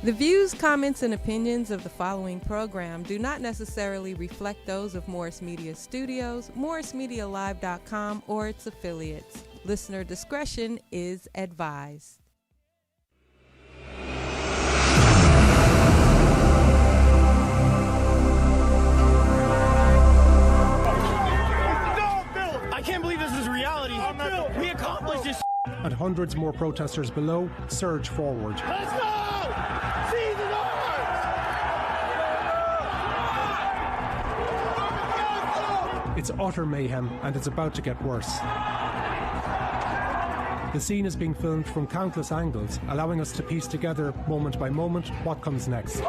The views, comments, and opinions of the following program do not necessarily reflect those of Morris Media Studios, MorrisMediaLive.com, or its affiliates. Listener discretion is advised. I can't believe this is reality. We accomplished this. And hundreds more protesters below surge forward. Let's go! Seize the arms! It's utter mayhem, and it's about to get worse. The scene is being filmed from countless angles, allowing us to piece together, moment by moment, what comes next.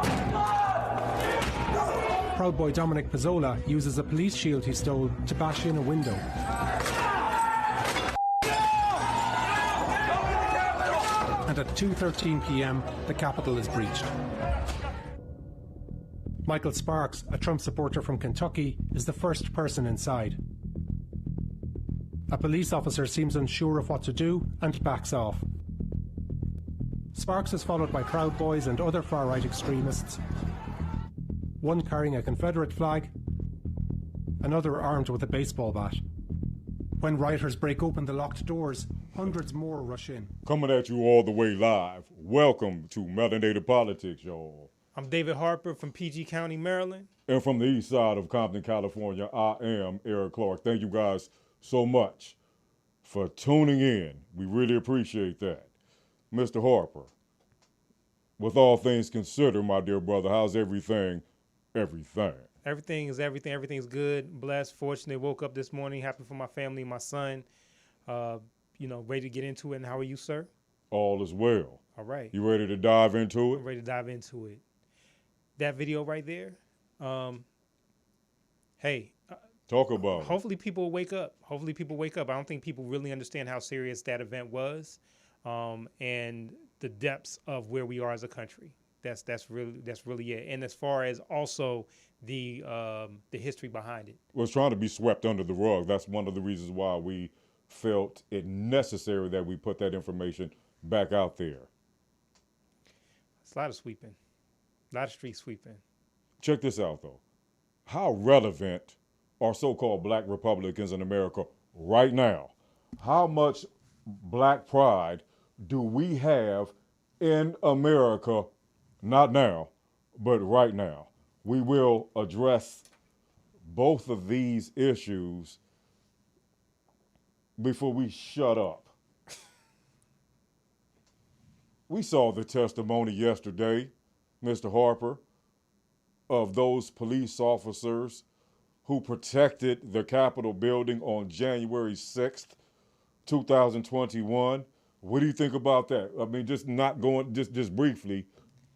Proud Boy Dominic Pizzola uses a police shield he stole to bash in a window. And at 2:13 p.m, the Capitol is breached. Michael Sparks, a Trump supporter from Kentucky, is the first person inside. A police officer seems unsure of what to do and backs off. Sparks is followed by Proud Boys and other far-right extremists, one carrying a Confederate flag, another armed with a baseball bat. When rioters break open the locked doors, hundreds more rush in. Coming at you all the way live. Welcome to Melanated Politics, y'all. I'm David Harper from PG County, Maryland. And from the east side of Compton, California, I am Eric Clark. Thank you guys so much for tuning in. We really appreciate that. Mr. Harper, with all things considered, my dear brother, how's everything? Everything is everything. Everything's good, blessed, fortunate. Woke up this morning, happy for my family, my son. Ready to get into it. And how are you, sir? All is well. All right. You ready to dive into it? I'm ready to dive into it. That video right there, talk about it. Hopefully people wake up. I don't think people really understand how serious that event was, and the depths of where we are as a country. That's really it. And as far as also the history behind it. Well, it's trying to be swept under the rug. That's one of the reasons why we felt it necessary that we put that information back out there. It's a lot of sweeping, a lot of street sweeping. Check this out, though. How relevant are so-called black Republicans in America right now? How much black pride do we have in America? Not now, but right now. We will address both of these issues before we shut up. We saw the testimony yesterday, Mr. Harper, of those police officers who protected the Capitol building on January 6th, 2021. What do you think about that? I mean, just briefly,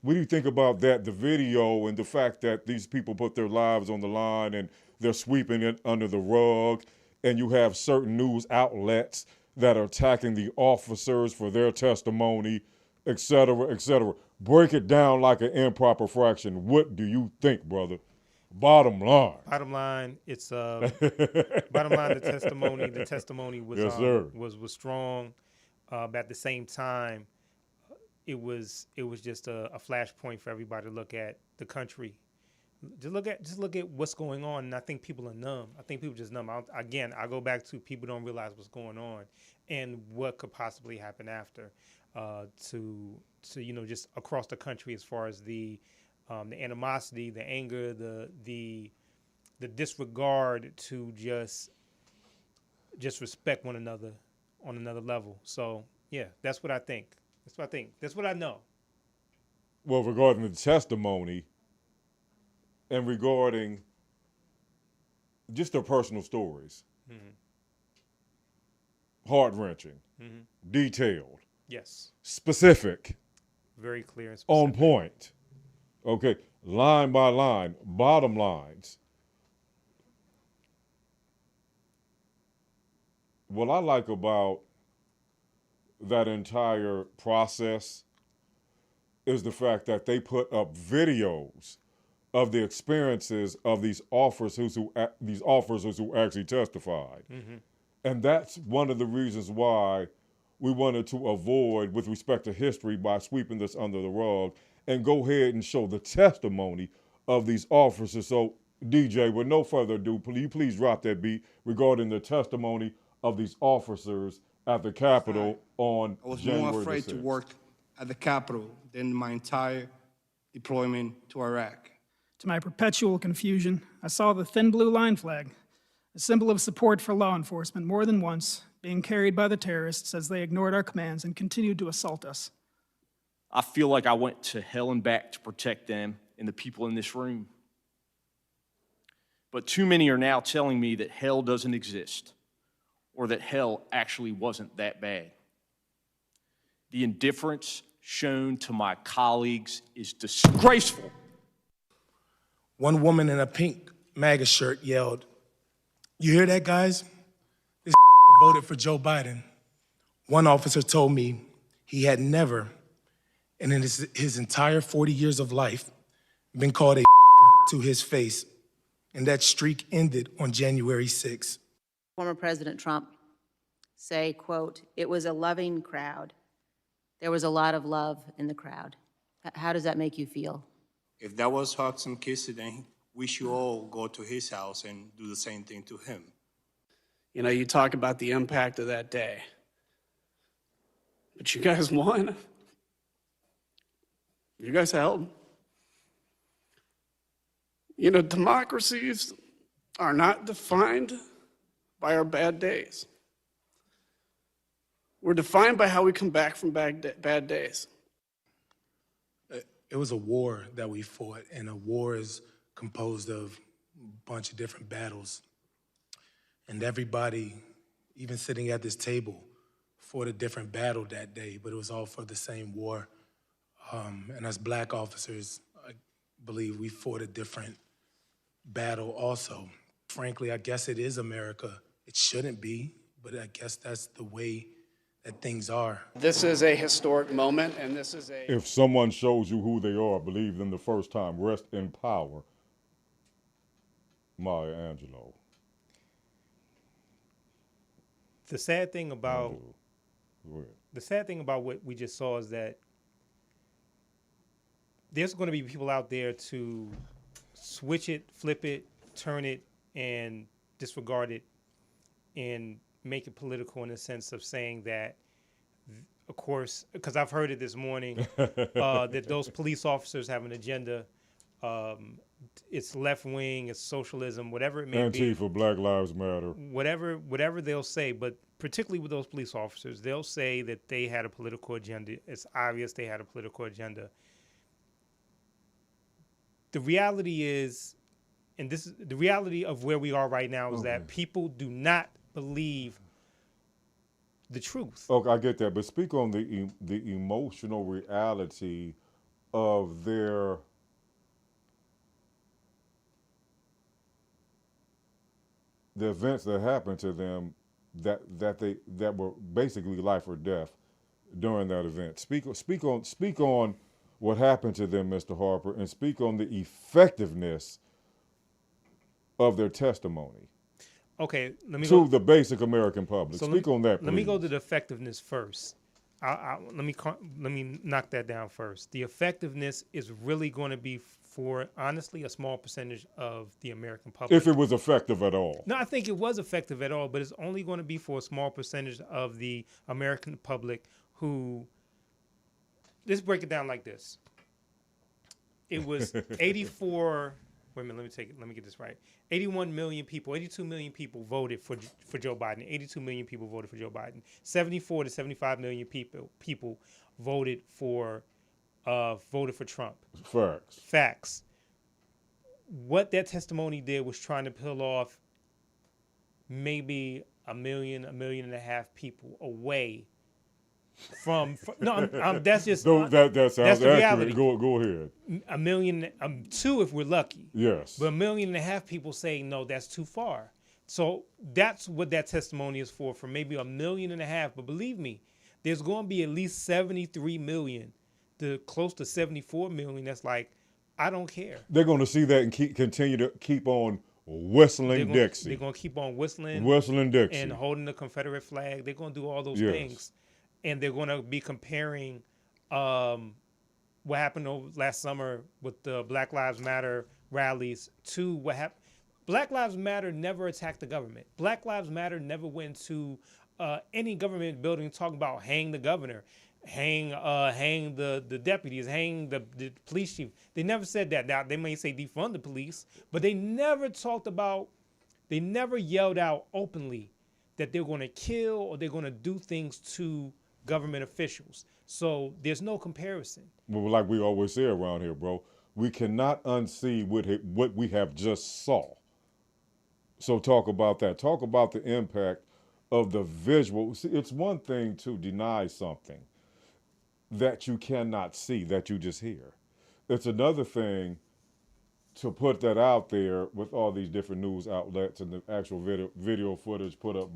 what do you think about that, the video and the fact that these people put their lives on the line and they're sweeping it under the rug, and you have certain news outlets that are attacking the officers for their testimony, et cetera, et cetera? Break it down like an improper fraction. What do you think, brother? Bottom line. Bottom line, it's bottom line. The testimony was yes, was strong. At the same time, it was just a flashpoint for everybody to look at the country. Just look at what's going on, and I think people are numb. I think people just numb. I go back to people don't realize what's going on and what could possibly happen after. To just across the country, as far as the animosity, the anger, the disregard to just respect one another on another level. So yeah, that's what I think. That's what I know. Well, regarding the testimony and regarding just their personal stories, heart-wrenching, detailed, yes, specific, very clear and specific. on point, okay, line by line, bottom lines. What I like about that entire process is the fact that they put up videos of the experiences of these officers who actually testified. And that's one of the reasons why we wanted to avoid, with respect to history, by sweeping this under the rug and go ahead and show the testimony of these officers. So, DJ, with no further ado, please drop that beat regarding the testimony of these officers at the Capitol on January the 6th. I was more afraid to work at the Capitol than my entire deployment to Iraq. To my perpetual confusion, I saw the thin blue line flag, a symbol of support for law enforcement, more than once being carried by the terrorists as they ignored our commands and continued to assault us. I feel like I went to hell and back to protect them and the people in this room. But too many are now telling me that hell doesn't exist, or that hell actually wasn't that bad. The indifference shown to my colleagues is disgraceful. One woman in a pink MAGA shirt yelled, "You hear that, guys? This voted for Joe Biden." One officer told me he had never, and in his entire 40 years of life, been called a to his face, and that streak ended on January 6th. Former President Trump say, quote, "It was a loving crowd. There was a lot of love in the crowd." How does that make you feel? If that was hugs and kisses, then we should all go to his house and do the same thing to him. You know, you talk about the impact of that day, but you guys won. You guys held. You know, democracies are not defined by our bad days. We're defined by how we come back from bad days. It was a war that we fought, and a war is composed of a bunch of different battles. And everybody, even sitting at this table, fought a different battle that day, but it was all for the same war. And as Black officers, I believe we fought a different battle also. Frankly, I guess it is America. It shouldn't be, but I guess that's the way that things are. This is a historic moment, and this is a... If someone shows you who they are, believe them the first time. Rest in power. Maya Angelou. The sad thing about what we just saw is that there's going to be people out there to switch it, flip it, turn it, and disregard it, and make it political in the sense of saying that, of course, because I've heard it this morning, that those police officers have an agenda. It's left wing, it's socialism, whatever it may be. Antifa, Black Lives Matter. Whatever they'll say, but particularly with those police officers, they'll say that they had a political agenda. It's obvious they had a political agenda. The reality is, and this is the reality of where we are right now, is that people do not believe the truth. Okay, I get that, but speak on the emotional reality of the events that happened to them that were basically life or death during that event. Speak on what happened to them, Mr. Harper, and speak on the effectiveness of their testimony. Okay, let me to the basic American public. So speak on that, please. Let me go to the effectiveness first. Let me knock that down first. The effectiveness is really going to be for, honestly, a small percentage of the American public. If it was effective at all. No, I think it was effective at all, but it's only going to be for a small percentage of the American public who, let's break it down like this. It was 84, wait a minute, let me get this right. 81 million people, 82 million people voted for Joe Biden. 82 million people voted for Joe Biden. 74 to 75 million people voted for Trump. Facts. What that testimony did was trying to peel off maybe a million and a half people away from that's just that sounds that's the accurate. reality. Go ahead. A million, two if we're lucky. Yes. But 1.5 million people say no, that's too far. So that's what that testimony is for maybe 1.5 million. But believe me, there's going to be at least 73 million, close to 74 million. That's like, I don't care. They're going to see that and continue to keep on whistling Dixie. They're going to keep on whistling Dixie and holding the Confederate flag. They're going to do all those things. And they're going to be comparing what happened over last summer with the Black Lives Matter rallies to what happened. Black Lives Matter never attacked the government. Black Lives Matter never went to any government building talking about hang the governor, hang the deputies, hang the police chief. They never said that. Now, they may say defund the police, but they never they never yelled out openly that they're going to kill or they're going to do things to government officials. So there's no comparison. Well, like we always say around here, bro, we cannot unsee what we have just saw. So talk about that. Talk about the impact of the visual. See, it's one thing to deny something that you cannot see, that you just hear. It's another thing to put that out there with all these different news outlets and the actual video footage put out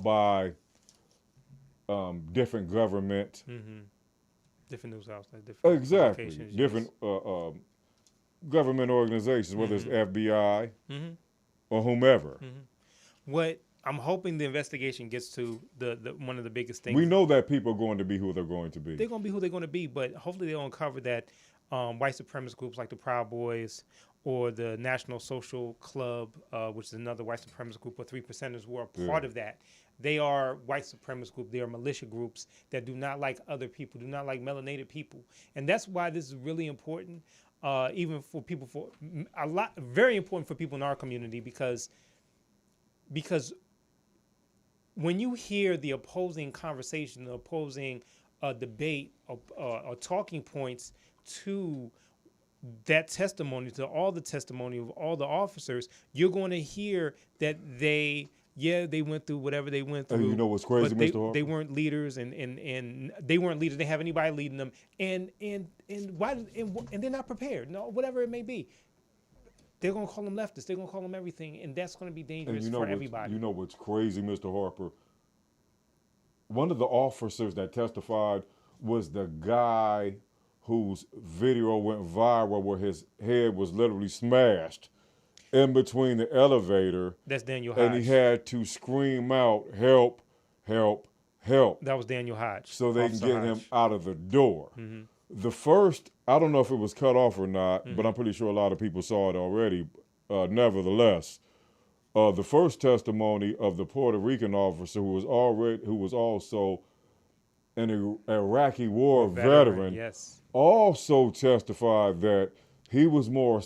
by different government. Mm-hmm. Different news outlets. Different exactly. Yes. Different government organizations, whether it's FBI or whomever. What I'm hoping the investigation gets to the one of the biggest things. We know that people are going to be who they're going to be. They're going to be who they're going to be, but hopefully they'll uncover that white supremacist groups like the Proud Boys or the National Social Club, which is another white supremacist group, or 3%ers who are part of that. They are white supremacist groups. They are militia groups that do not like other people, do not like melanated people. And that's why this is really important, even for people, very important for people in our community, because when you hear the opposing conversation, the opposing debate or talking points to that testimony, to all the testimony of all the officers, you're going to hear that they went through whatever they went through. And you know what's crazy, Mr. Harper? They weren't leaders, and they weren't leaders. They didn't have anybody leading them, and they're not prepared. No, whatever it may be. They're going to call them leftists. They're going to call them everything, and that's going to be dangerous for everybody. You know what's crazy, Mr. Harper? One of the officers that testified was the guy whose video went viral where his head was literally smashed in between the elevator. That's Daniel Hodge. And he had to scream out, help, help, help. That was Daniel Hodge. So they can get him out of the door. Mm-hmm. The first, I don't know if it was cut off or not, but I'm pretty sure a lot of people saw it already. Nevertheless, the first testimony of the Puerto Rican officer who was also an Iraqi war veteran, yes, also testified that he was more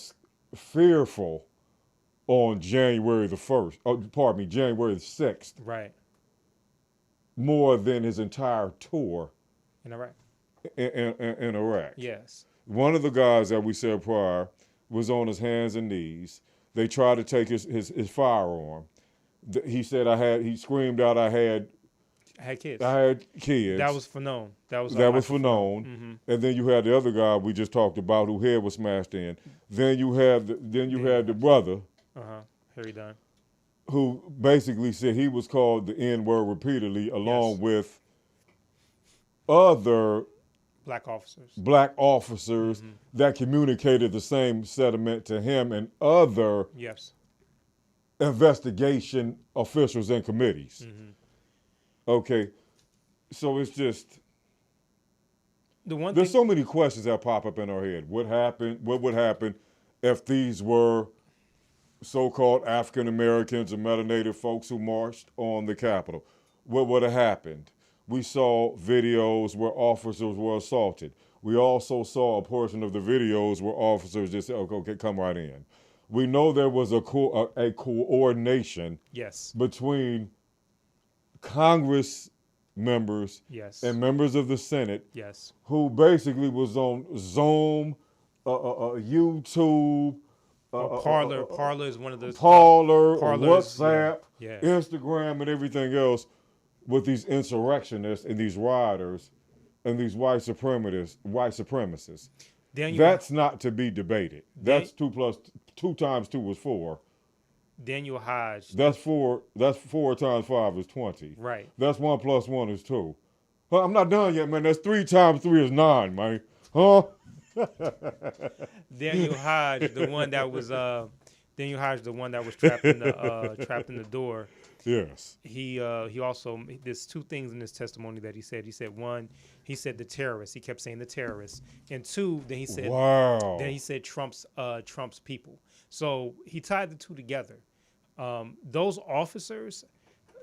fearful on January the 1st, January the 6th. Right. More than his entire tour in Iraq. In Iraq. Yes. One of the guys that we said prior was on his hands and knees. They tried to take his firearm. He said he screamed out, I had kids. I had kids. That was Fanon. That was Fanon. Mm-hmm. And then you had the other guy we just talked about whose head was smashed in. Then you had the brother. Harry Dunn. Who basically said he was called the N-word repeatedly along with other black officers that communicated the same sentiment to him and other investigation officials and committees. Okay, so it's just there's so many questions that pop up in our head. What would happen if these were so-called African Americans or melanated folks who marched on the Capitol? What would have happened? We saw videos where officers were assaulted. We also saw a portion of the videos where officers just said, okay, come right in. We know there was a coordination between Congress members and members of the Senate who basically was on Zoom, YouTube, Parler is one of those. WhatsApp, Instagram, and everything else with these insurrectionists and these rioters and these white supremacists. That's not to be debated. That's 2 times 2 is 4. Daniel Hodge. That's 4 times 5 is 20. Right. That's 1 plus 1 is 2. Well, I'm not done yet, man. That's 3 times 3 is 9, man. Huh? Daniel Hodge, the one that was trapped in the door. Yes. He also, there's 2 things in his testimony that he said. He said, one, He said the terrorists. He kept saying the terrorists. And two, then he said Trump's people. So he tied the two together. Those officers,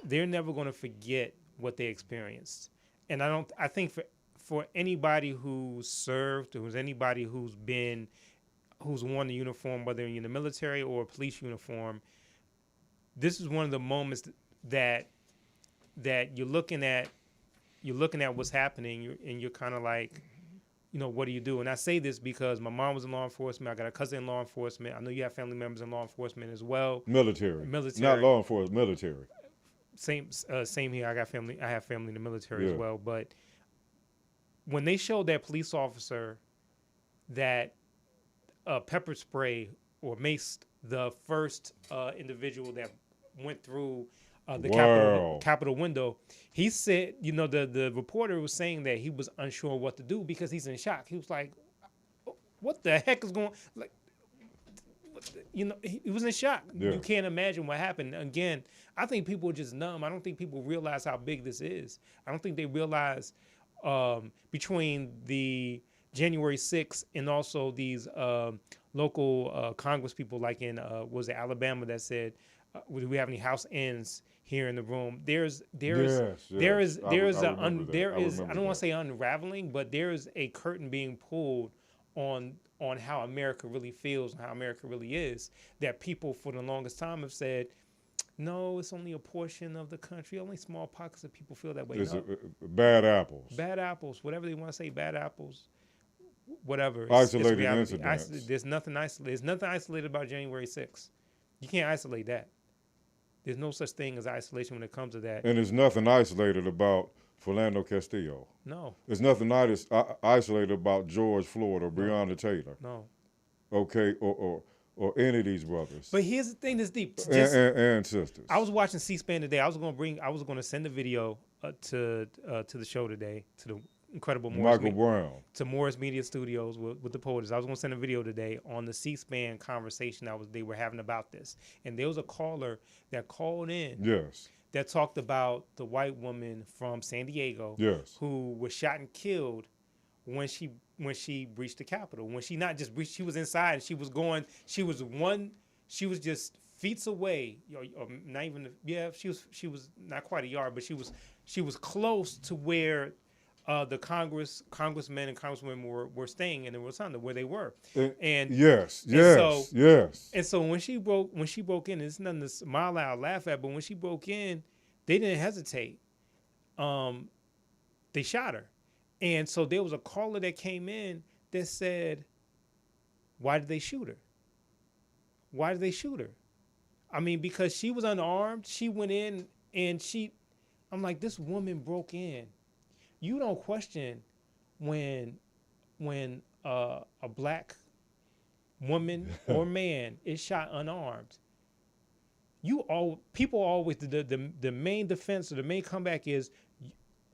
they're never going to forget what they experienced. And I think for anybody who's served, who's anybody who's worn the uniform, whether in the military or a police uniform, this is one of the moments that you're looking at what's happening, and you're kind of like, what do you do? And I say this because my mom was in law enforcement. I got a cousin in law enforcement. I know you have family members in law enforcement as well. Military. Not law enforcement, military. Same here. I have family in the military as well. But when they showed that police officer that pepper spray or maced the first individual that went through the Capitol window, he said, the reporter was saying that he was unsure what to do because he's in shock. He was like, what the heck is going on? Like, he was in shock. Yeah. You can't imagine what happened. Again, I think people are just numb. I don't think people realize how big this is. I don't think they realize between the January 6th and also these local Congress people, like in was it Alabama, that said, do we have any house ends here in the room? I don't want to say unraveling, but there is a curtain being pulled on how America really feels and how America really is, that people for the longest time have said, no, it's only a portion of the country, only small pockets of people feel that way. Bad apples. Bad apples, whatever they want to say, bad apples, whatever. Isolated incidents. There's nothing isolated about January 6th. You can't isolate that. There's no such thing as isolation when it comes to that. And there's nothing isolated about Philando Castillo. No. There's nothing isolated about George Floyd or Breonna Taylor. No. Okay, or any of these brothers. But here's the thing that's deep. And sisters. I was watching C-SPAN today. I was going to send a video to the show today, to the incredible Morris Media Studios with the POTUS. I was going to send a video today on the C-SPAN conversation they were having about this. And there was a caller that called in. Yes. That talked about the white woman from San Diego. Yes. Who was shot and killed when she breached the Capitol. When she not just breached, she was inside and she was just feet away, or not even, she was not quite a yard, but she was close to where the congressmen and congresswomen were staying in the Rotunda, where they were. And so when she broke in, it's nothing to smile out, laugh at, but when she broke in, they didn't hesitate. They shot her. And so there was a caller that came in that said, why did they shoot her? Why did they shoot her? I mean, because she was unarmed. She went in and I'm like, this woman broke in. You don't question when a black woman or man is shot unarmed. People always, the main defense or the main comeback is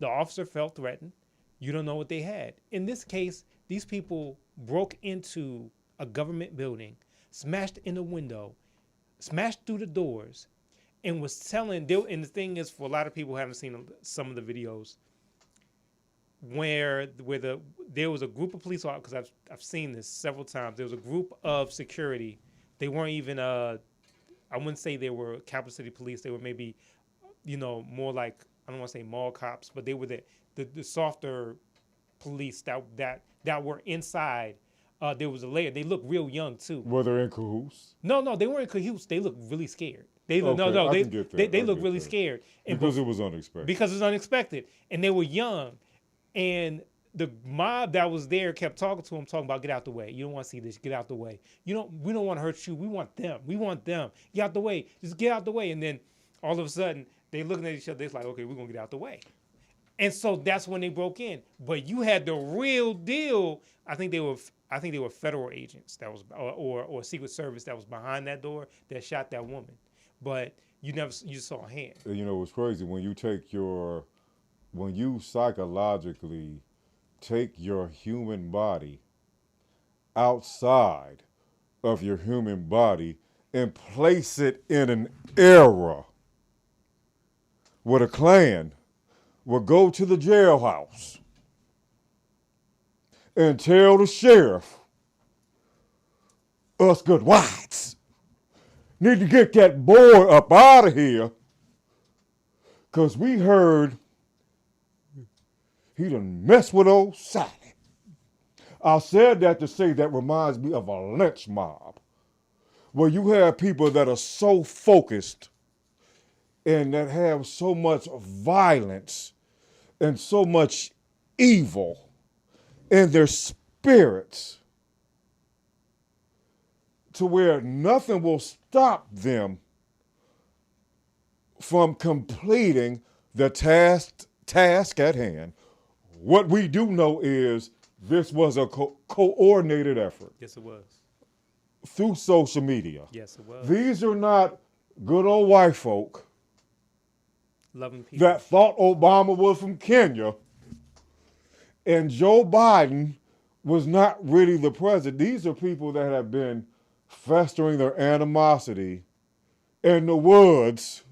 the officer felt threatened. You don't know what they had. In this case, these people broke into a government building, smashed in the window, smashed through the doors, and was telling. And the thing is, for a lot of people who haven't seen some of the videos, where there was a group of police officers, because I've seen this several times. There was a group of security. They weren't even I wouldn't say they were Capital City Police. They were maybe, more like, I don't want to say mall cops, but they were the softer police that were inside. There was a layer. They looked real young too. Were they in cahoots? No, they weren't in cahoots. They looked really scared. They looked really scared. Because it was unexpected. Because it was unexpected, and they were young, and the mob that was there kept talking to him, talking about, get out the way. You don't want to see this. Get out the way. We don't want to hurt you. We want them. Get out the way. Just get out the way. And then all of a sudden, they looking at each other. It's like, okay, we're gonna get out the way. And so that's when they broke in. But you had the real deal. I think they were federal agents that was or Secret Service that was behind that door that shot that woman. But you saw a hand. It was crazy when you psychologically take your human body outside of your human body and place it in an era where the Klan will go to the jailhouse and tell the sheriff, us good whites need to get that boy up out of here, because we heard he done messed with old Sally. I said that to say that reminds me of a lynch mob, where you have people that are so focused and that have so much violence and so much evil in their spirits to where nothing will stop them from completing the task at hand. What we do know is this was a coordinated effort. Yes, it was. Through social media. Yes, it was. These are not good old white folk loving people that thought Obama was from Kenya and Joe Biden was not really the president. These are people that have been festering their animosity in the woods,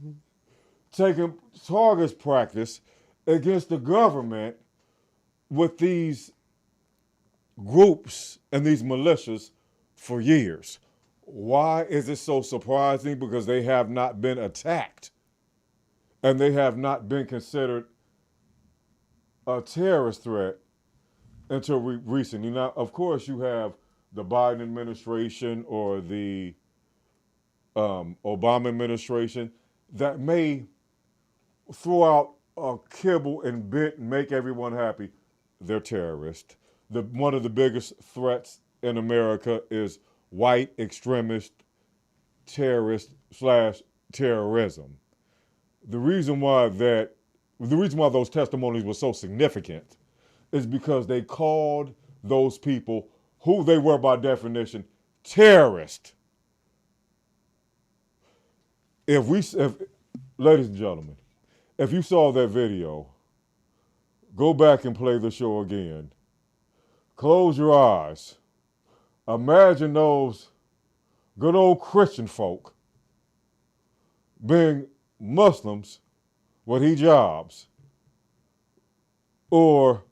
taking target practice against the government with these groups and these militias for years. Why is it so surprising? Because they have not been attacked and they have not been considered a terrorist threat until recently. Now, of course, you have the Biden administration or the Obama administration that may throw out a kibble and bit and make everyone happy. They're terrorists. One of the biggest threats in America is white extremist terrorist / terrorism. The reason why those testimonies were so significant is because they called those people who they were by definition terrorists. Ladies and gentlemen, if you saw that video, go back and play the show again. Close your eyes. Imagine those good old Christian folk being Muslims with hijabs, or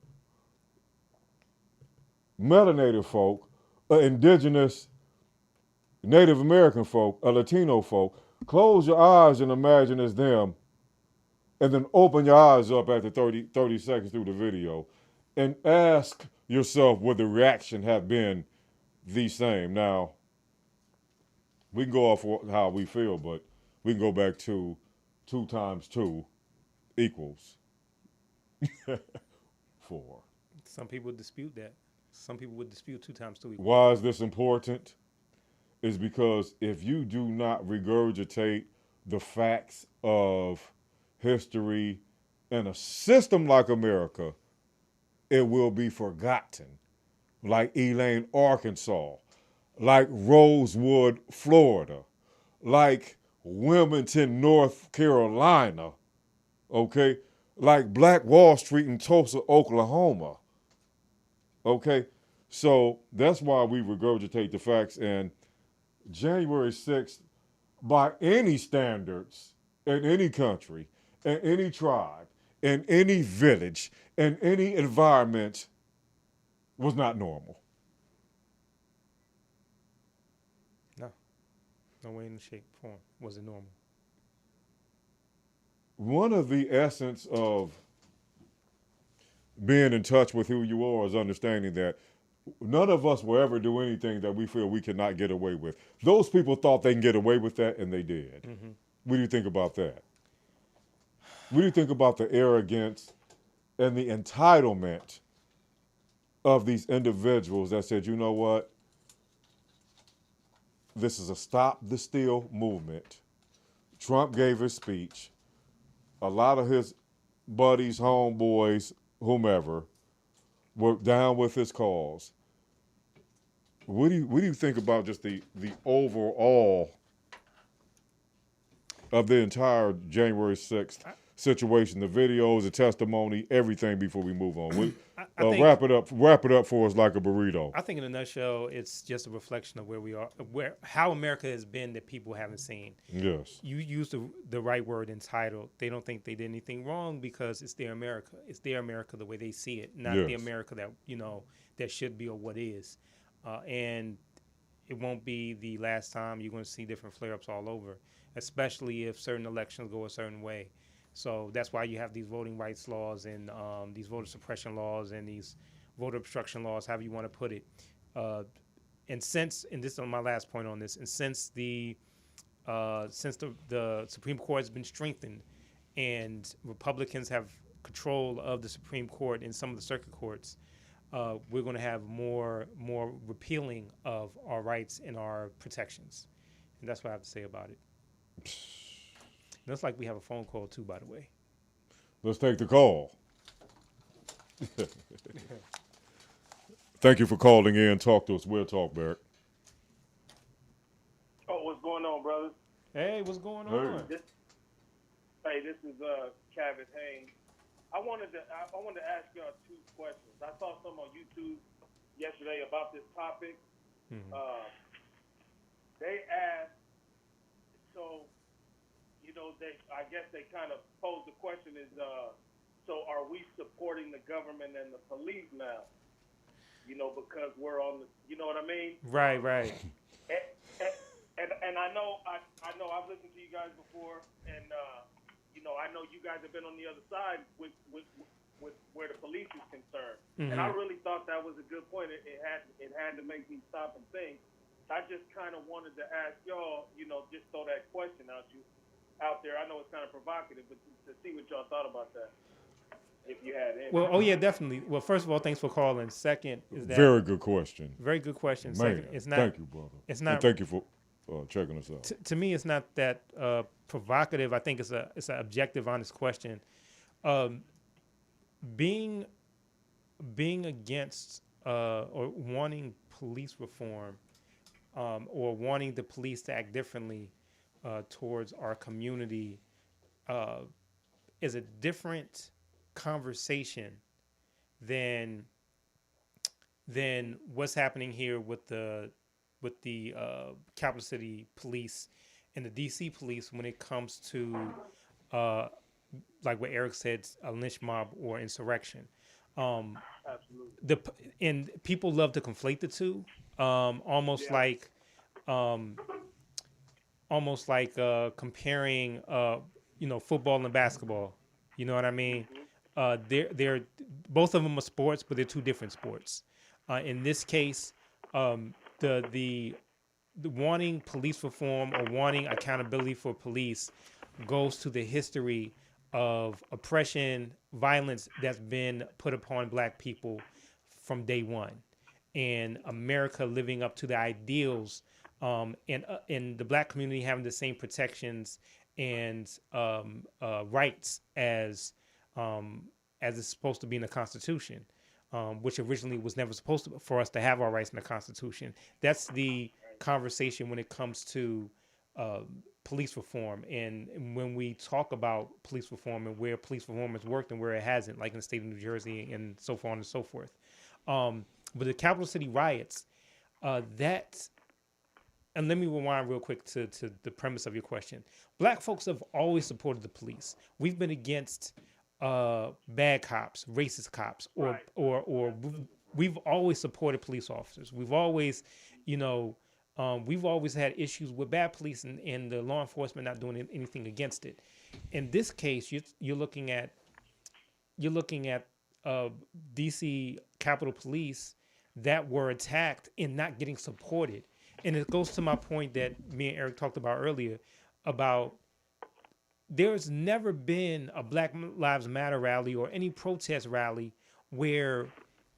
melanated folk, indigenous Native American folk, Latino folk. Close your eyes and imagine it's them, and then open your eyes up after 30 seconds through the video and ask yourself would the reaction have been the same. Now, we can go off how we feel, but we can go back to 2 times 2 equals 4. Some people dispute that. Some people would dispute 2 times 2 equals. Why is this important? Is because if you do not regurgitate the facts of history in a system like America, it will be forgotten. Like Elaine, Arkansas, like Rosewood, Florida, like Wilmington, North Carolina, okay? Like Black Wall Street in Tulsa, Oklahoma, okay? So that's why we regurgitate the facts. And January 6th, by any standards, in any country, in any tribe, in any village, in any environment, was not normal. No way in the shape, form was it normal. One of the essence of being in touch with who you are is understanding that none of us will ever do anything that we feel we cannot get away with. Those people thought they can get away with that, and they did. Mm-hmm. What do you think about that? What do you think about the arrogance and the entitlement of these individuals that said, you know what? This is a stop the steal movement. Trump gave his speech. A lot of his buddies, homeboys, whomever, were down with his cause. What do you think about just the overall of the entire January 6th situation, the videos, the testimony, everything before we move on? wrap it up for us like a burrito. I think in a nutshell, it's just a reflection of where we are, how America has been that people haven't seen. Yes. You used the right word, entitled. They don't think they did anything wrong because it's their America. It's their America the way they see it, not the America that that should be or what is. And it won't be the last time you're going to see different flare-ups all over, especially if certain elections go a certain way. So that's why you have these voting rights laws and these voter suppression laws and these voter obstruction laws, however you want to put it. And this is my last point on this, and since the Supreme Court has been strengthened and Republicans have control of the Supreme Court and some of the circuit courts, we're going to have more repealing of our rights and our protections. And that's what I have to say about it. Looks like we have a phone call too, by the way. Let's take the call. Thank you for calling in. Talk to us. We'll talk, Barrett. Oh, what's going on, brothers? Hey, what's going on? This is Kevin Haynes. I wanted to ask y'all two questions. I saw some on YouTube yesterday about this topic. Mm-hmm. They asked, so I guess they kind of posed the question is, so are we supporting the government and the police now? Because we're on the, you know what I mean? Right. And I know I've listened to you guys before, and I know you guys have been on the other side with where the police is concerned. Mm-hmm. And I really thought that was a good point. It had to make me stop and think. I just kind of wanted to ask y'all, just throw that question out there. I know it's kind of provocative, but to see what y'all thought about that, if you had any. Well, definitely. Well, first of all, thanks for calling. Second is that Very good question. Very good question. Man, Second, it's not. Thank you, brother. It's not. And thank you for checking us out. To me, it's not that provocative. I think it's an objective, honest question. Being against or wanting police reform or wanting the police to act differently towards our community is a different conversation than what's happening here with the capital city police and the DC police when it comes to like what Eric said, a lynch mob or insurrection. Absolutely. And people love to conflate the two, almost like comparing football and basketball. You know what I mean? They're both of them are sports, but they're two different sports. In this case, the wanting police reform or wanting accountability for police goes to the history of oppression, violence that's been put upon Black people from day one, and America living up to the ideals, and the Black community having the same protections and rights as it's supposed to be in the Constitution, which originally was never supposed for us to have our rights in the Constitution. That's the conversation when it comes to police reform, and when we talk about police reform and where police reform has worked and where it hasn't, like in the state of New Jersey and so on and so forth. But the capital city riots, and let me rewind real quick to the premise of your question. Black folks have always supported the police. We've been against bad cops, racist cops, or we've always supported police officers. We've always, we've always had issues with bad police and the law enforcement not doing anything against it. In this case, you're looking at DC Capitol Police that were attacked and not getting supported. And it goes to my point that me and Eric talked about earlier about there's never been a Black Lives Matter rally or any protest rally where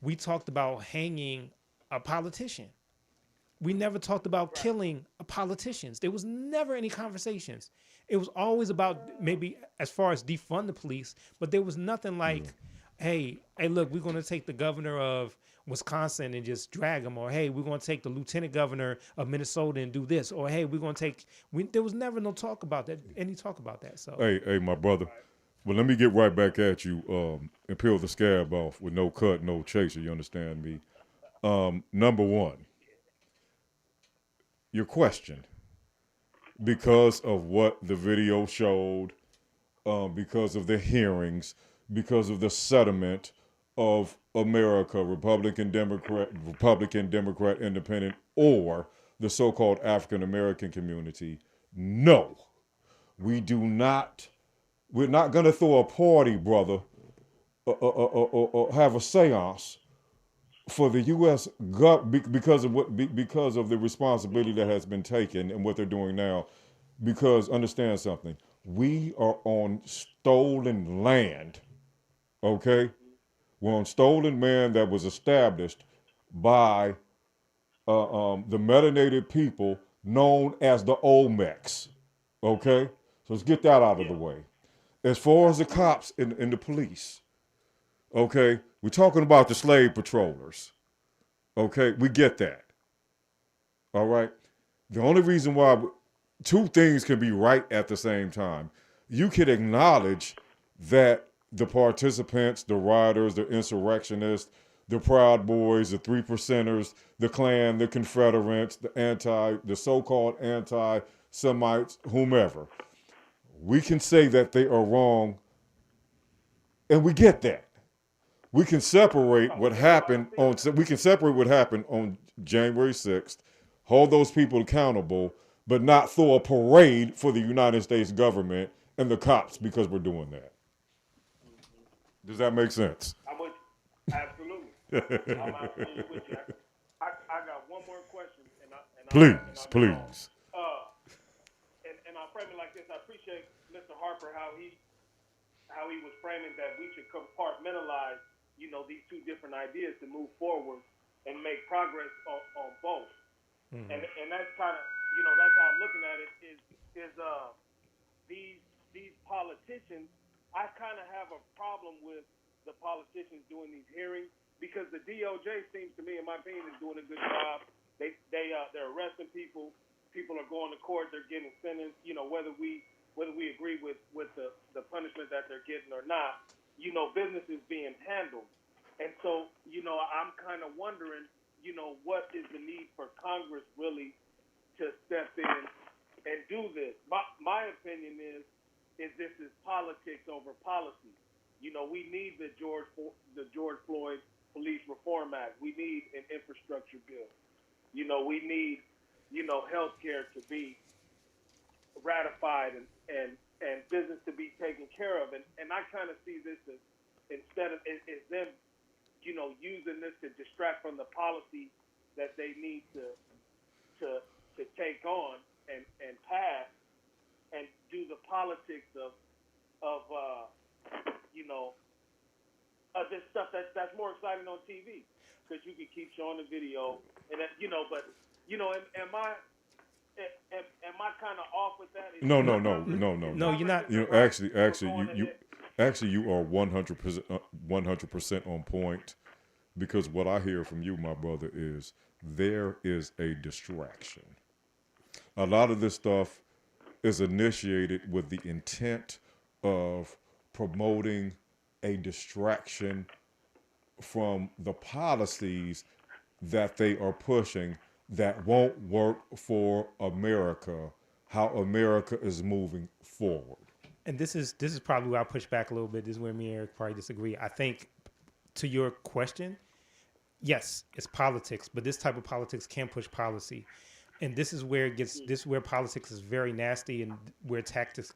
we talked about hanging a politician. We never talked about killing politicians. There was never any conversations. It was always about maybe as far as defund the police, but there was nothing like, hey, look, we're going to take the governor of Wisconsin and just drag him, or hey, we're going to take the lieutenant governor of Minnesota and do this, or hey, we're going to take. There was never no talk about that, any talk about that. So hey, my brother, Well, let me get right back at you and peel the scab off with no cut, no chaser. You understand me? Number one, your question, because of what the video showed, because of the hearings, because of the sentiment of America, Republican, Democrat, Independent, or the so-called African American community. No, we do not. We're not going to throw a party, brother, or have a seance for the U.S. because of the responsibility that has been taken and what they're doing now. Because understand something, we are on stolen land. Okay, we're on stolen land that was established by the melanated people known as the Olmecs. Okay, so let's get that out of the way. As far as the cops and the police, okay, we're talking about the slave patrollers. Okay, we get that. All right. The only reason why two things can be right at the same time. You can acknowledge that the participants, the rioters, the insurrectionists, the Proud Boys, the 3%ers, the Klan, the Confederates, the so-called anti-Semites, whomever. We can say that they are wrong, and we get that. We can separate what happened on January 6th, hold those people accountable, but not throw a parade for the United States government and the cops because we're doing that. Does that make sense? Absolutely. I'm absolutely with you. I got one more question. Please. And I'll frame it like this. I appreciate Mr. Harper how he was framing that we should compartmentalize, these two different ideas to move forward and make progress on both. Mm-hmm. And that's kind of, that's how I'm looking at it is these politicians. I kind of have a problem with the politicians doing these hearings because the DOJ seems to me, in my opinion, is doing a good job. They're arresting people. People are going to court. They're getting sentenced. Whether we agree with the punishment that they're getting or not, business is being handled. And so, I'm kind of wondering, what is the need for Congress really to step in and do this? My opinion is this is politics over policy. We need the George Floyd Police Reform Act. We need an infrastructure bill. We need, health care to be ratified and business to be taken care of. And I kind of see this as instead of is them, using this to distract from the policy that they need to take on and pass and do the politics of this stuff that's more exciting on TV because you can keep showing the video and that, am I kind of off with that? No, you're not. Actually, you are 100% on point because what I hear from you, my brother, is there is a distraction. A lot of this stuff is initiated with the intent of promoting a distraction from the policies that they are pushing that won't work for America, how America is moving forward. And this is probably where I push back a little bit. This is where me and Eric probably disagree. I think to your question, yes, it's politics, but this type of politics can push policy. And this is where politics is very nasty and where tactics,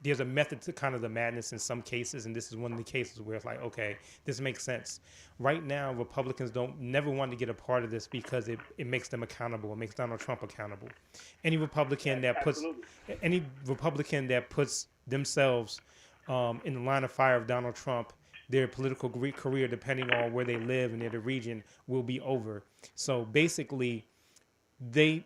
there's a method to kind of the madness in some cases. And this is one of the cases where it's like, okay, this makes sense. Right now, Republicans never want to get a part of this because it makes them accountable. It makes Donald Trump accountable. Any Republican that puts themselves in the line of fire of Donald Trump, their political career, depending on where they live and in the region, will be over. So basically, they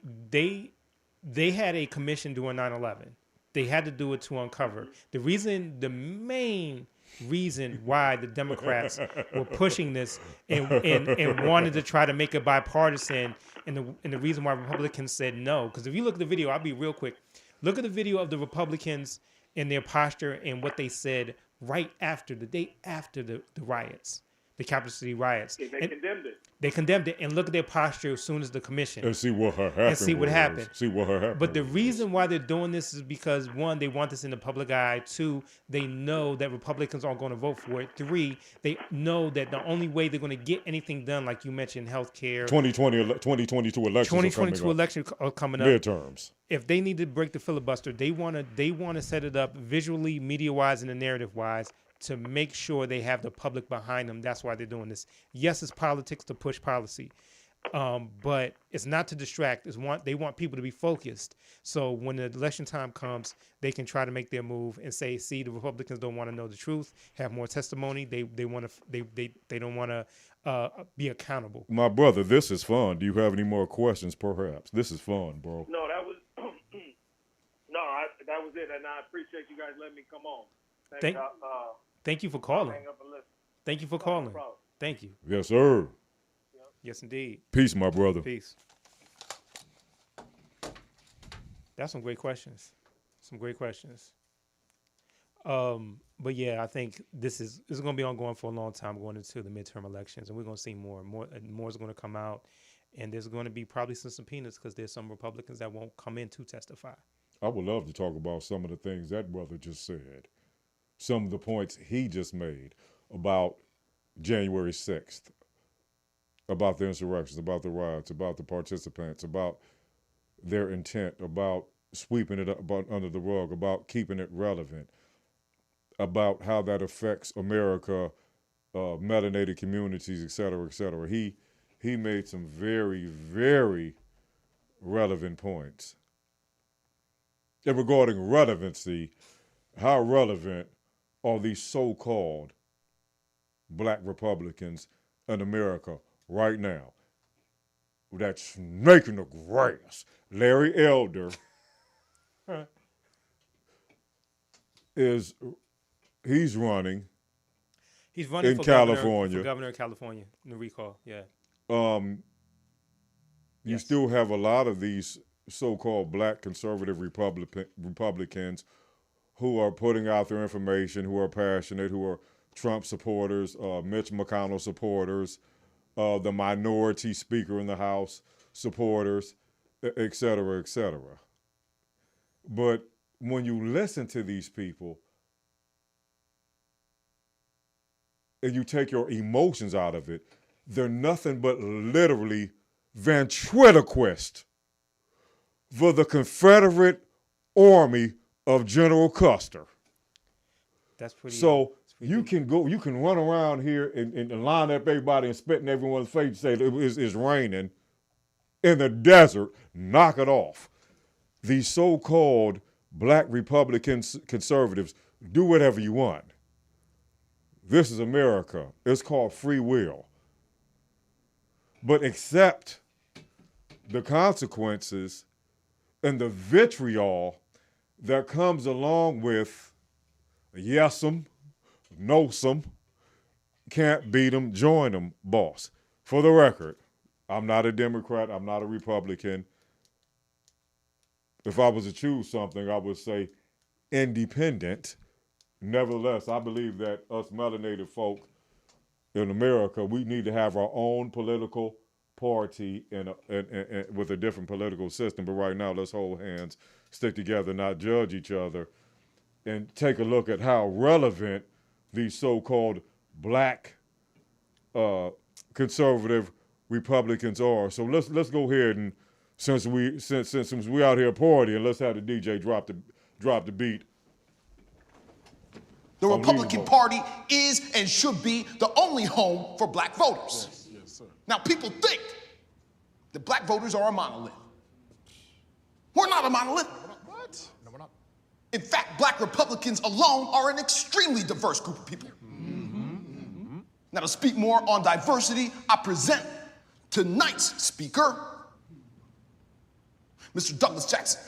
had a commission doing 9/11. They had to do it to uncover. The main reason why the Democrats were pushing this and wanted to try to make it bipartisan, and the reason why Republicans said no, because if you look at the video, I'll be real quick. Look at the video of the Republicans and their posture and what they said right after the day after the riots, the Capital City riots. They condemned it. They condemned it, and look at their posture as soon as the commission. And see what happened. See what happened. See what happened. But the reason why they're doing this is because, one, they want this in the public eye. Two, they know that Republicans aren't going to vote for it. Three, they know that the only way they're going to get anything done, like you mentioned, healthcare. 2022 elections 2022 elections are coming up. Midterms. If they need to break the filibuster, they want to set it up visually, media-wise, and narrative-wise to make sure they have the public behind them. That's why they're doing this. Yes, it's politics to push policy, but it's not to distract. They want people to be focused. So when the election time comes, they can try to make their move and say, "See, the Republicans don't want to know the truth, have more testimony. They don't want to be accountable." My brother, this is fun. Do you have any more questions? Perhaps this is fun, bro. No, that was that was it, and I appreciate you guys letting me come on. Thank you for calling. Hang up and listen. Thank you for calling. Thank you. Yes, sir. Yes, indeed. Peace, my brother. Peace. That's some great questions. But yeah, I think this is going to be ongoing for a long time, going into the midterm elections, and we're going to see more is going to come out, and there's going to be probably some subpoenas because there's some Republicans that won't come in to testify. I would love to talk about some of the things that brother just said, some of the points he just made about January 6th, about the insurrections, about the riots, about the participants, about their intent, about sweeping it up under the rug, about keeping it relevant, about how that affects America, melanated communities, et cetera, et cetera. He made some very, very relevant points. And regarding relevancy, how relevant are these so-called black Republicans in America right now? That snake in the grass. Larry Elder he's running. He's running in for California. Governor of California, the recall, yeah. You still have a lot of these so-called black conservative Republicans who are putting out their information, who are passionate, who are Trump supporters, Mitch McConnell supporters, the minority speaker in the House supporters, et cetera, et cetera. But when you listen to these people and you take your emotions out of it, they're nothing but literally ventriloquist for the Confederate Army of General Custer. That's pretty. So you can run around here and line up everybody and spit in everyone's face and say it's raining in the desert, knock it off. These so-called black Republicans, conservatives, do whatever you want. This is America. It's called free will. But accept the consequences and the vitriol that comes along with yes 'em, no 'em, can't beat 'em, join 'em, boss. For the record, I'm not a Democrat, I'm not a Republican. If I was to choose something, I would say independent. Nevertheless, I believe that us melanated folk in America, we need to have our own political party and with a different political system. But right now, let's hold hands, stick together, not judge each other, and take a look at how relevant these so-called black conservative Republicans are. So let's go ahead and since we out here partying, let's have the DJ drop the beat. The Republican Party is and should be the only home for black voters. Yes, sir. Now, people think that black voters are a monolith. We're not a monolith. What? No, we're not. In fact, black Republicans alone are an extremely diverse group of people. Now, to speak more on diversity, I present tonight's speaker, Mr. Douglas Jackson.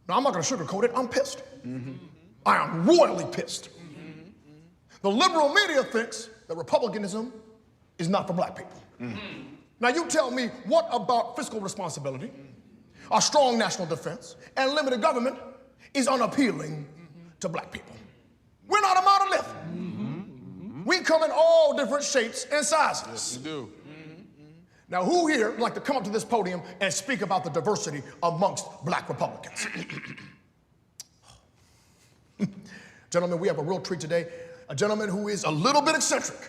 Now, I'm not going to sugarcoat it. I'm pissed. I am royally pissed. The liberal media thinks that republicanism is not for black people. Now you tell me, what about fiscal responsibility, a strong national defense, and limited government is unappealing to black people? We're not a monolith. We come in all different shapes and sizes. Yes, you do. Now, who here would like to come up to this podium and speak about the diversity amongst black Republicans? Gentlemen, we have a real treat today. A gentleman who is a little bit eccentric,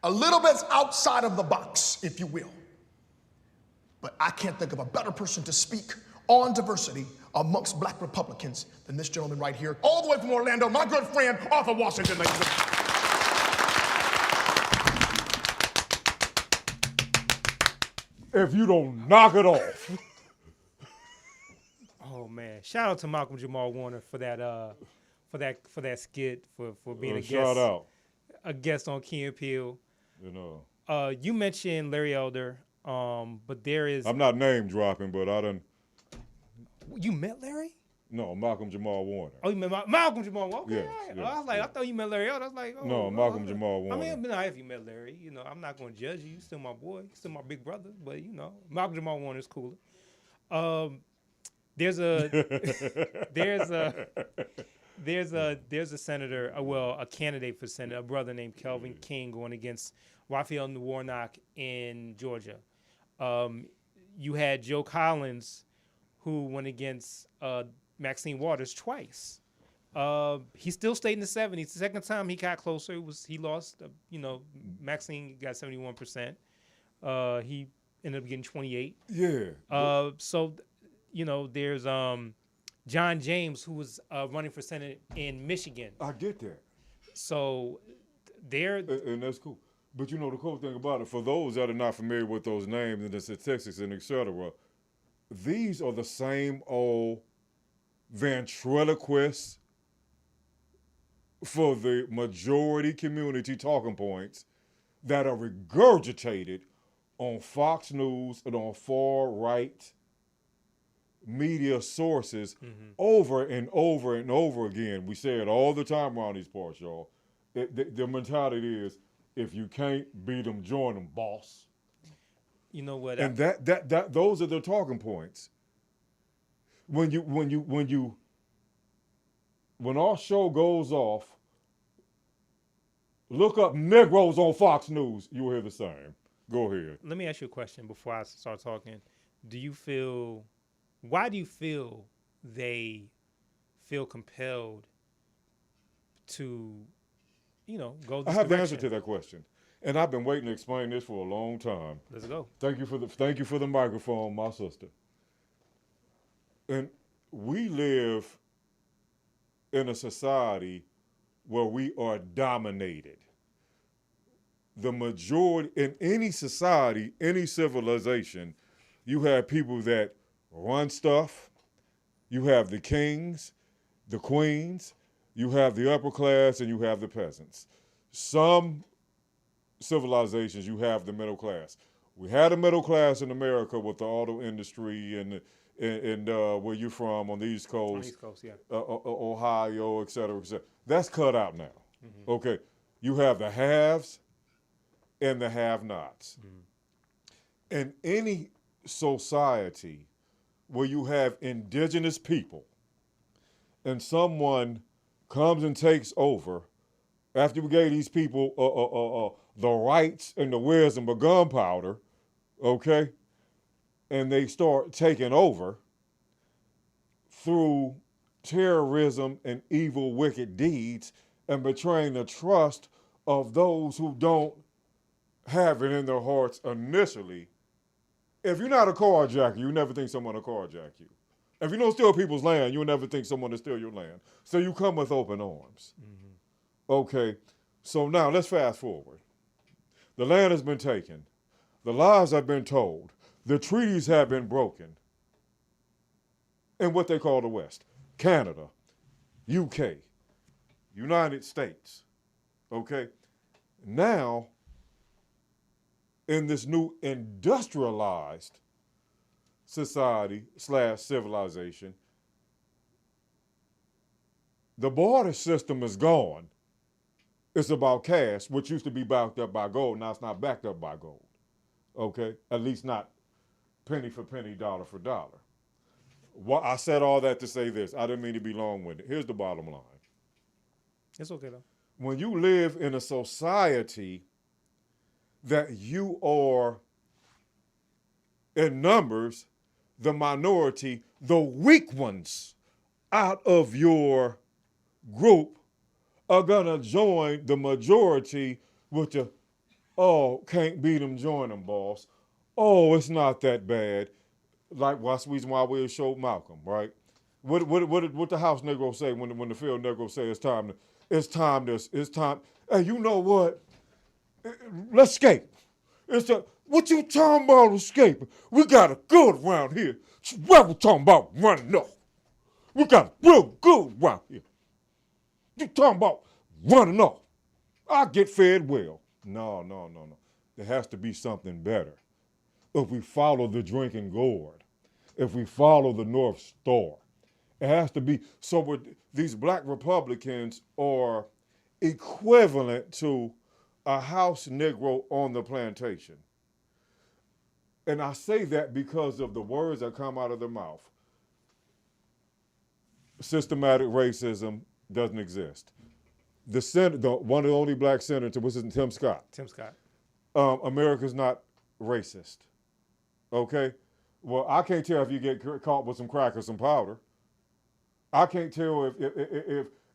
a little bit outside of the box, if you will. But I can't think of a better person to speak on diversity amongst black Republicans than this gentleman right here, all the way from Orlando, my good friend, Arthur Washington, ladies and gentlemen. If you don't knock it off. Oh man! Shout out to Malcolm Jamal Warner for that skit for being a guest. Shout out. A guest on Key and Peele. You know. You mentioned Larry Elder, but there is. I'm not name dropping, but I done. You met Larry? No, Malcolm Jamal Warner. Oh, you met Malcolm Jamal Warner? Okay, Yes, right. yes, I was like, I thought you met Larry Elder. I was like, oh. No, Malcolm Jamal Warner. I mean, if you met Larry, you know, I'm not going to judge you. You're still my boy. You're still my big brother. But, you know, Malcolm Jamal Warner is cooler. There's a senator, a candidate for Senate, a brother named Kelvin King going against Raphael Warnock in Georgia. You had Joe Collins, who went against Maxine Waters twice. He still stayed in the 70s. The second time he got closer, he lost. Maxine got 71%. He ended up getting 28. Yeah. So, there's John James, who was running for Senate in Michigan. I get that. So they're... And that's cool. But the cool thing about it, for those that are not familiar with those names and the statistics and et cetera, these are the same old ventriloquists for the majority community talking points that are regurgitated on Fox News and on far-right media sources over and over and over again. We say it all the time around these parts, y'all. The mentality is, if you can't beat them, join them, boss. You know what? And that those are the talking points. When our show goes off, look up Negroes on Fox News. You'll hear the same. Go ahead. Let me ask you a question before I start talking. Why do you feel they feel compelled to, go this I have the direction? answer to that question. And I've been waiting to explain this for a long time. Let's go. Thank you for the microphone, my sister. And we live in a society where we are dominated. The majority, in any society, any civilization, you have people that run stuff. You have the kings, the queens, you have the upper class, and you have the peasants. Some civilizations, you have the middle class. We had a middle class in America with the auto industry and where you're from on the East Coast. On the East Coast, yeah. Ohio, et cetera, et cetera. That's cut out now. Mm-hmm. Okay. You have the haves and the have-nots. Mm-hmm. In any society where you have indigenous people and someone comes and takes over, after we gave these people the rights and the wisdom of gunpowder, okay, and they start taking over through terrorism and evil, wicked deeds and betraying the trust of those who don't have it in their hearts initially. If you're not a carjacker, you never think someone will carjack you. If you don't steal people's land, you'll never think someone will steal your land. So you come with open arms. Mm-hmm. Okay, so now let's fast forward. The land has been taken. The lies have been told. The treaties have been broken. In what they call the West. Canada, UK, United States. Okay? Now, in this new industrialized society / civilization, the border system is gone. It's about cash, which used to be backed up by gold. Now it's not backed up by gold. Okay? At least not penny for penny, dollar for dollar. Well, I said all that to say this. I didn't mean to be long-winded. Here's the bottom line. It's okay, though. When you live in a society that you are, in numbers, the minority, the weak ones out of your group are gonna join the majority with the, oh, can't beat them, join them, boss. Oh, it's not that bad. Like, that's the reason why we showed Malcolm, right? What the house Negro say when the field Negro say it's time. Hey, you know what? Let's escape. What you talking about escaping? We got it good around here. What we talking about running off? We got it real good around here. You talking about running off? I get fed well. No. There has to be something better. If we follow the drinking gourd, if we follow the North Star, it has to be. So these black Republicans are equivalent to a house Negro on the plantation. And I say that because of the words that come out of their mouth. Systematic racism doesn't exist. One of the only black senators, which is Tim Scott. Tim Scott. America's not racist. Okay? Well, I can't tell if you get caught with some crack or some powder. I can't tell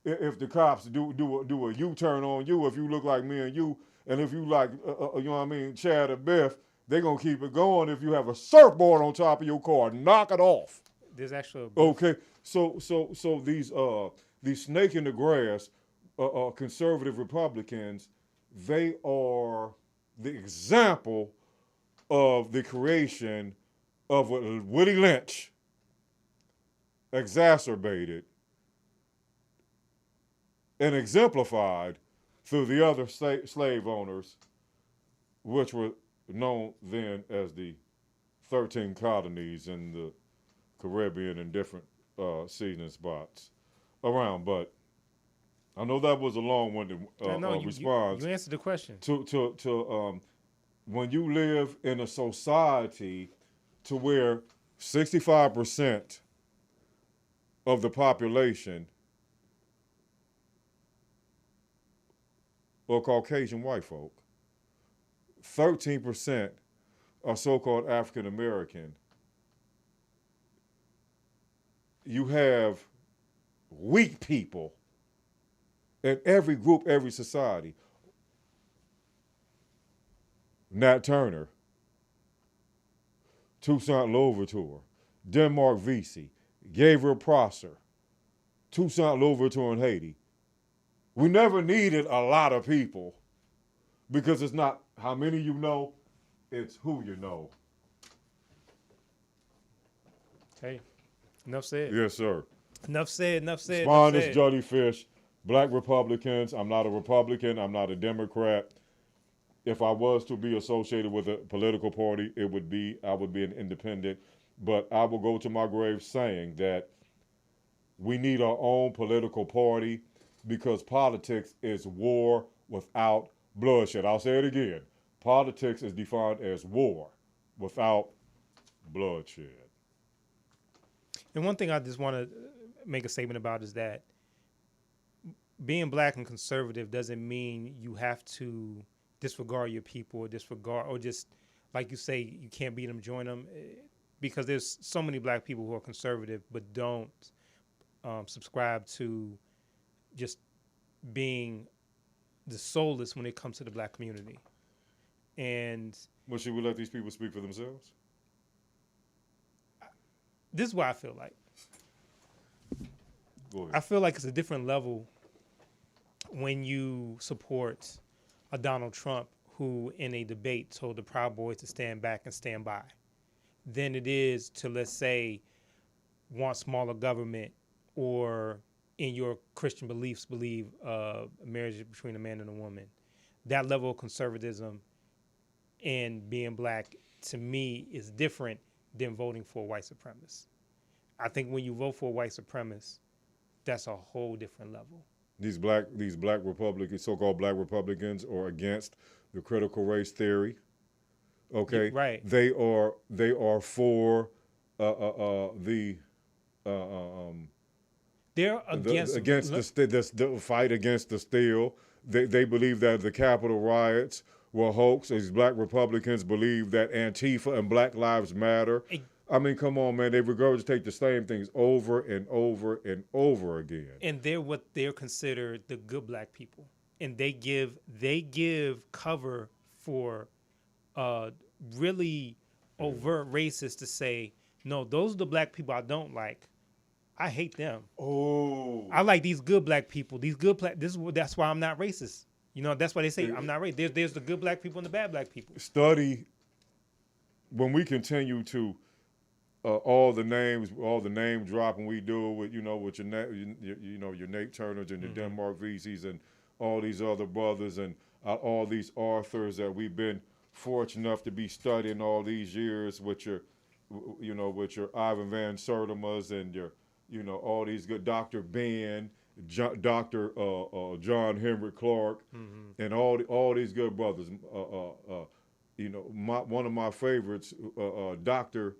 if the cops do a U-turn on you, if you look like me and you, and if you like, you know what I mean, Chad or Biff, they're going to keep it going if you have a surfboard on top of your car. Knock it off. There's actually okay. So these snake in the grass, conservative Republicans, they are the example of the creation of what Willie Lynch exacerbated and exemplified through the other slave owners, which were known then as the 13 colonies in the Caribbean and different seasoning spots around. But I know that was a long-winded response. You answered the question. To when you live in a society to where 65% of the population are Caucasian white folk, 13% are so-called African American. You have weak people in every group, every society. Nat Turner, Toussaint Louverture, Denmark Vesey, Gabriel Prosser, Toussaint Louverture in Haiti. We never needed a lot of people because it's not how many you know, it's who you know. Hey, enough said. Yes, sir. Enough said. Spineless jellyfish, black Republicans. I'm not a Republican. I'm not a Democrat. If I was to be associated with a political party, I would be an independent. But I will go to my grave saying that we need our own political party because politics is war without bloodshed. I'll say it again. Politics is defined as war without bloodshed. And one thing I just want to make a statement about is that being black and conservative doesn't mean you have to disregard your people or just, like you say, you can't beat them, join them. Because there's so many black people who are conservative but don't subscribe to just being the soulless when it comes to the black community. And well, should we let these people speak for themselves? This is what I feel like. Go ahead. I feel like it's a different level when you support a Donald Trump who, in a debate, told the Proud Boys to stand back and stand by, than it is to, let's say, want smaller government or in your Christian beliefs believe marriage between a man and a woman. That level of conservatism and being black, to me, is different than voting for a white supremacist. I think when you vote for a white supremacist, that's a whole different level. These black Republicans, so-called black Republicans, are against the critical race theory. Okay, right. They are for they're against the fight against the steal. They believe that the Capitol riots were hoax. These black Republicans believe that Antifa and Black Lives Matter. I mean, come on, man. They regurgitate the same things over and over and over again. And they're what they're considered the good black people. And they give cover for really overt racists to say, no, those are the black people I don't like. I hate them. Oh, I like these good black people. That's why I'm not racist. You know, that's why they say I'm not racist. There's the good black people and the bad black people. Study when we continue to all the name dropping we do with your Nate Turners and your Denmark Vesey's and all these other brothers and all these authors that we've been fortunate enough to be studying all these years with your Ivan Van Sertima's and your all these good Dr. Ben, Dr. John Henry Clark, and all these good brothers. One of my favorites, Dr.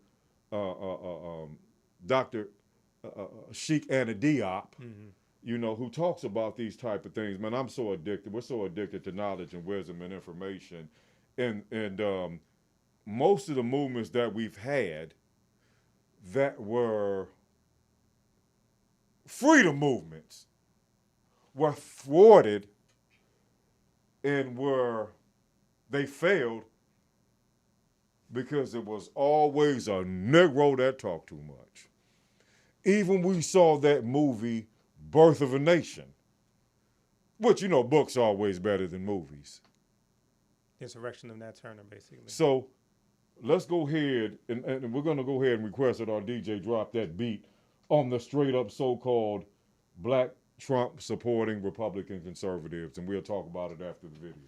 Sheikh Anna Diop, who talks about these type of things. Man, I'm so addicted. We're so addicted to knowledge and wisdom and information, and most of the movements that we've had that were freedom movements were thwarted and they failed because it was always a Negro that talked too much. Even we saw that movie, Birth of a Nation, which, books are always better than movies. Insurrection of Nat Turner, basically. So let's go ahead, and we're going to go ahead and request that our DJ drop that beat on the straight up so-called black Trump supporting Republican conservatives, and we'll talk about it after the video.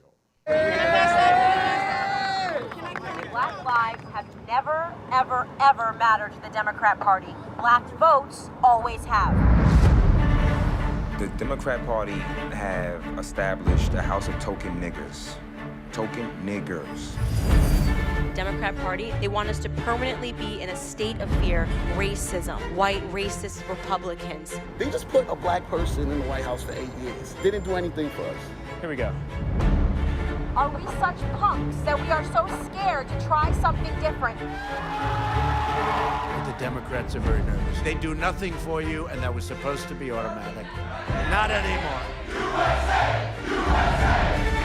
Black lives have never, ever, ever mattered to the Democrat Party. Black votes always have. The Democrat Party have established a house of token niggers. Token niggers. Democrat Party, they want us to permanently be in a state of fear. Racism, white racist Republicans. They just put a black person in the White House for 8 years. They didn't do anything for us. Here we go. Are we such punks that we are so scared to try something different? The Democrats are very nervous. They do nothing for you, and that was supposed to be automatic. Not anymore. USA!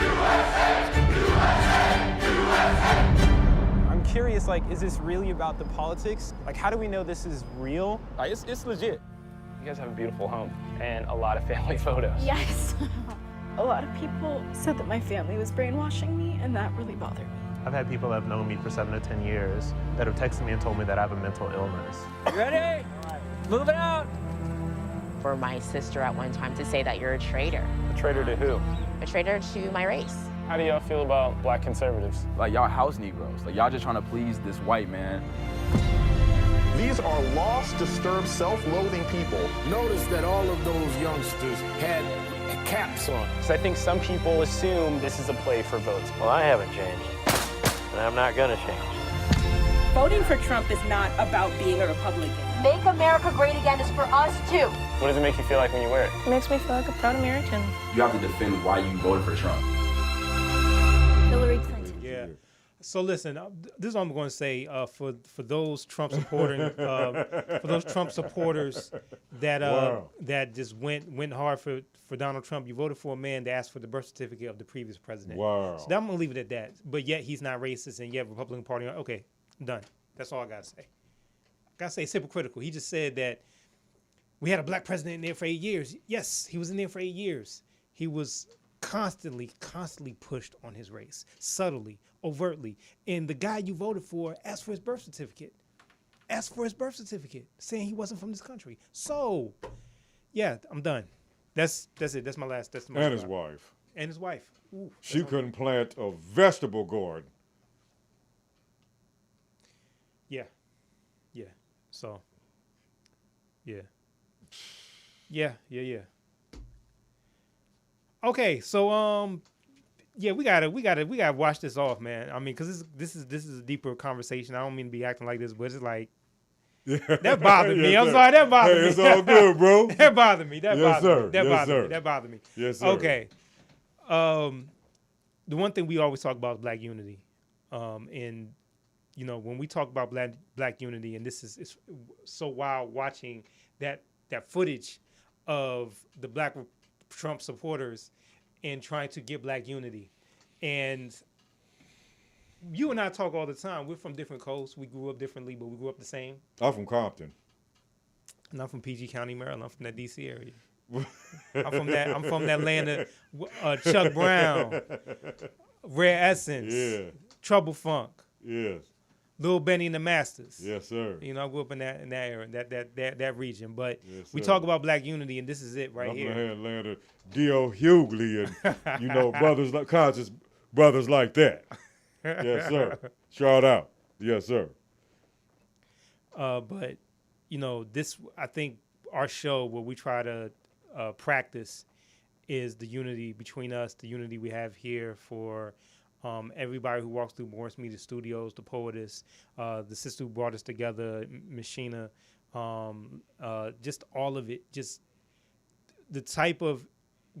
USA! USA! USA! I'm curious, is this really about the politics? How do we know this is real? It's legit. You guys have a beautiful home and a lot of family photos. Yes. A lot of people said that my family was brainwashing me, and that really bothered me. I've had people that have known me for 7 to 10 years that have texted me and told me that I have a mental illness. You ready? Moving out. For my sister at one time to say that you're a traitor. A traitor to who? A traitor to my race. How do y'all feel about black conservatives? Y'all house Negroes. Y'all just trying to please this white man. These are lost, disturbed, self-loathing people. Notice that all of those youngsters had caps on. So I think some people assume this is a play for votes. Well, I haven't changed, and I'm not gonna change. Voting for Trump is not about being a Republican. Make America great again is for us too. What does it make you feel like when you wear it? It makes me feel like a proud American. You have to defend why you voted for Trump. Hillary Clinton. Yeah. So listen, this is what I'm going to say for those Trump supporters that that just went hard for Donald Trump. You voted for a man that asked for the birth certificate of the previous president. Wow. So I'm going to leave it at that. But yet he's not racist, and yet Republican Party. Okay, I'm done. That's all I got to say. It's hypocritical. He just said that we had a black president in there for 8 years. Yes, he was in there for 8 years. He was constantly pushed on his race, subtly, overtly. And the guy you voted for asked for his birth certificate. Saying he wasn't from this country. So, yeah, I'm done. That's it. That's my last. And his wife. And his wife. Ooh, she couldn't plant a vegetable garden. Yeah. So, yeah. Okay, so yeah, we gotta wash this off, man. I mean, because this is a deeper conversation. I don't mean to be acting like this, but it's like that bothered me. Yes, I'm sir. sorry, that bothered me. Hey, it's all good, bro. That bothered me. That Yes, bothered sir. me. That Yes, bothered sir. me. That bothered me. Yes, sir. Okay. The one thing we always talk about is black unity, and you know when we talk about black unity, and this is it's so wild watching that footage of the black Trump supporters and trying to get black unity, and you and I talk all the time. We're from different coasts. We grew up differently, but we grew up the same. I'm from Compton. And I'm from PG County, Maryland. I'm from that DC area. I'm from that land of Chuck Brown, Rare Essence, Trouble Funk. Yes. Lil Benny and the Masters. Yes, sir. You know, I grew up in that area, that region. But Yes, we sir. talk about black unity, and this is it right I'm here. from the land of D.O. Hughley and, you know, brothers like conscious brothers like that. Yes, sir. Shout out. Yes, sir. But, you know, this, I think our show where we try to practice is the unity between us, the unity we have here for everybody who walks through Morris Media Studios, the poetess, the sister who brought us together, Machina, just all of it, just the type of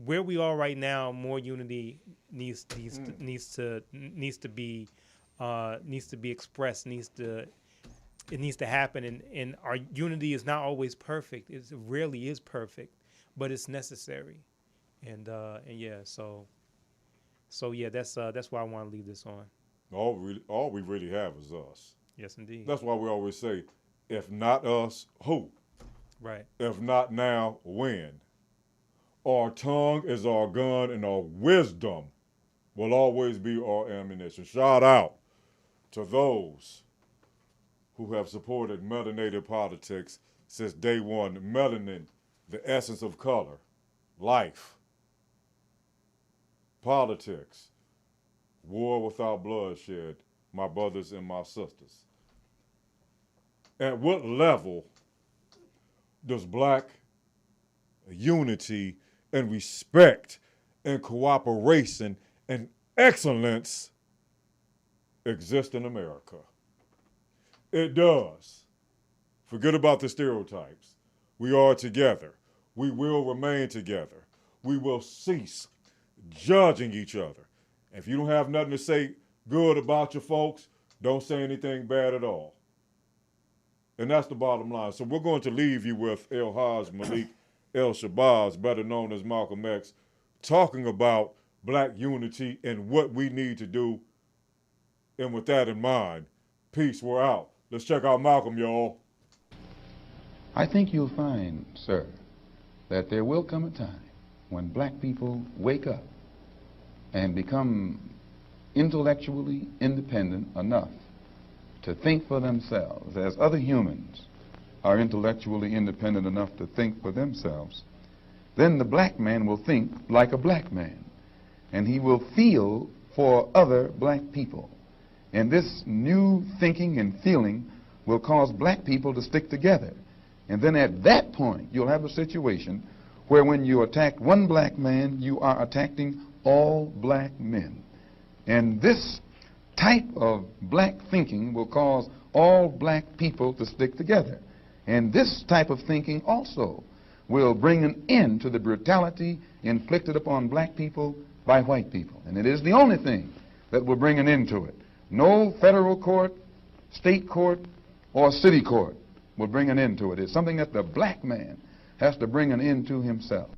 where we are right now. More unity needs to be expressed. It needs to happen, and our unity is not always perfect. It rarely is perfect, but it's necessary, and yeah, so yeah, that's why I want to leave this on. All we really have is us. Yes, indeed. That's why we always say, if not us, who? Right. If not now, when? Our tongue is our gun, and our wisdom will always be our ammunition. Shout out to those who have supported melanated politics since day one. Melanin, the essence of color, life, politics, war without bloodshed, my brothers and my sisters. At what level does black unity and respect and cooperation and excellence exist in America? It does. Forget about the stereotypes. We are together. We will remain together. We will cease judging each other. If you don't have nothing to say good about your folks, don't say anything bad at all. And that's the bottom line. So we're going to leave you with El Haj Malik El Shabazz, better known as Malcolm X, talking about black unity and what we need to do. And with that in mind, peace, we're out. Let's check out Malcolm, y'all. I think you'll find, sir, that there will come a time when black people wake up and become intellectually independent enough to think for themselves, as other humans are intellectually independent enough to think for themselves. Then the black man will think like a black man, and he will feel for other black people. And this new thinking and feeling will cause black people to stick together. And then at that point, you'll have a situation where when you attack one black man, you are attacking all black men. And this type of black thinking will cause all black people to stick together. And this type of thinking also will bring an end to the brutality inflicted upon black people by white people. And it is the only thing that will bring an end to it. No federal court, state court, or city court will bring an end to it. It's something that the black man has to bring an end to himself.